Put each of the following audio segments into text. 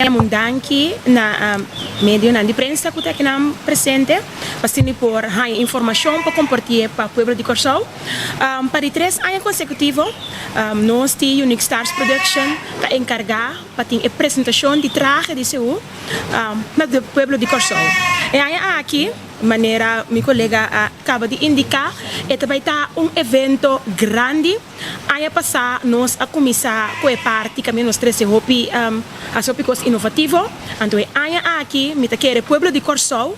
Mundanki na medio na imprensa que está presente para por a informação para compartilhar para o povo de Corsol. Para 3 anos consecutivos, nós temos Unique Stars Production para encargar para ter a apresentação de traje de seu do povo de Corsol. E aí aqui, maneira meu colega acaba de indicar, vai estar evento grande. Aí passar nós a começar com a parte que nós três hopi as opicos inovativo. Então aí aqui, me quer o povo de Corsol,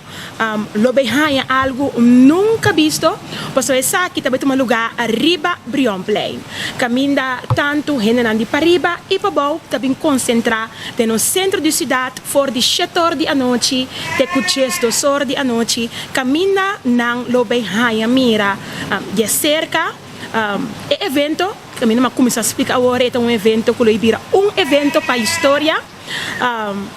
lo behanha algo nunca visto. Pois essa aqui também tem um lugar arriba Brion Plain. Caminha tanto gente de para arriba e para baixo também concentrar no centro da cidade, fora de 7 horas da noite, de 2 horas da noite. Caminha nang lo behanha mira de cerca. E evento, que a minha começa a explicar agora, é evento que vira evento para a história.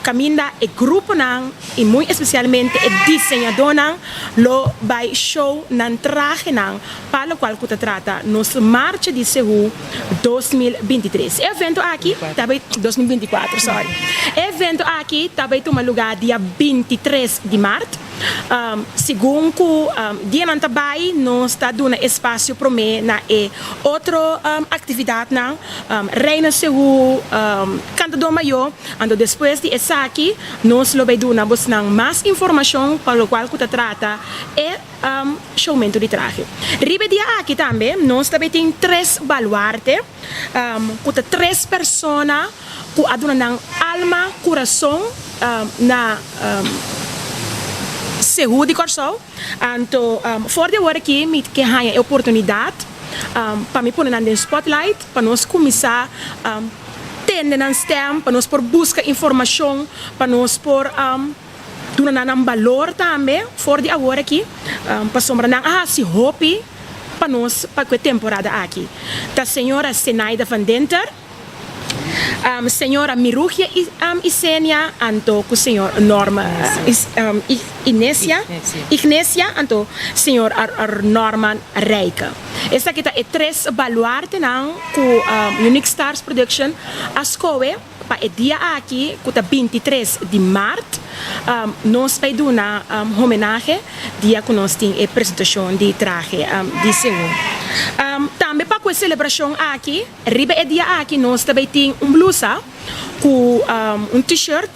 Caminha e grupo nang, e muito especialmente o desenhador nang, lo vai show nan traje nang, para o qual que trata nos marcha de Seul 2023. O evento aqui, também 2024, sorry. O evento aqui também toma lugar dia 23 de março. Segundo o dia não trabalho, nós está dando espaço para mim na outra atividade na Reina Seul, Cantador Maior. Então depois de essa aqui, nós vamos dar mais informação para o qual que trata é showmento de traje. Ribe dia aqui também, nós também temos 3 baluartes, com 3 pessoas que adunam alma, coração na Seul de Corsol. Então, fora de hora aqui, me que há a oportunidade para me pôr no spotlight, para nós começar tendo um stem, para nós por buscar informação, para nós por dar um valor também, fora de agora aqui, para sombra se hobby para nós, para a temporada aqui. Da senhora Senaida Van Denter, senhora Mirugia Isenia, anto com senhor Norma Ignesia, anto senhor Norman Reika. Esta aqui é 3 baluarte com Unique Stars Production, a escola para o dia aqui, que é 23 de março, nós vamos dar uma homenagem dia que nós temos a apresentação de traje de Seul. Também para a celebração aqui, riba é dia aqui, nós também temos blusa com t-shirt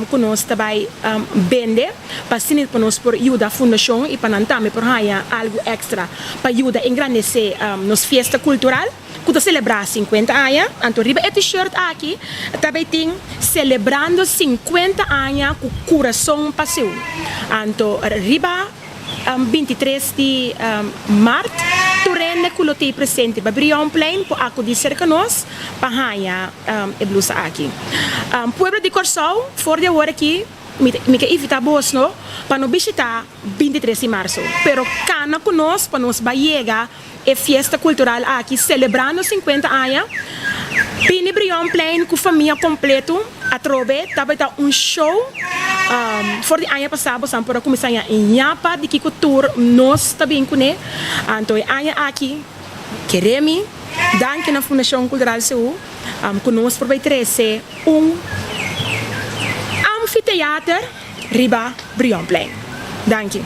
que nós também vende para nós por ajudar a fundação e para também por ganhar algo extra para ajudar a engrandecer nossa festa cultural que celebrar 50 anos. Então riba é t-shirt aqui também tem celebrando 50 anos com coração para Seul. Então riba 23 de março, Torrente que tem presente para Brion Plain, para acudir cerca de nós, para ganhar a blusa aqui. Pueblo de Corsol, fora de hora aqui, me quer evitar Bosno, para não visitar 23 de março. Pero cana conosco, para nós chegar a festa cultural aqui, celebrando 50 anos. Pini Brion Plain com família completa, a trove, também show. Fora de ano passado, para começar a Inhapa, de que tour nós também conhecemos. Então, aqui, queremos, danke na Fundação Cultural Seul, conosco por trazer anfiteatro riba Brion Plain. Danke.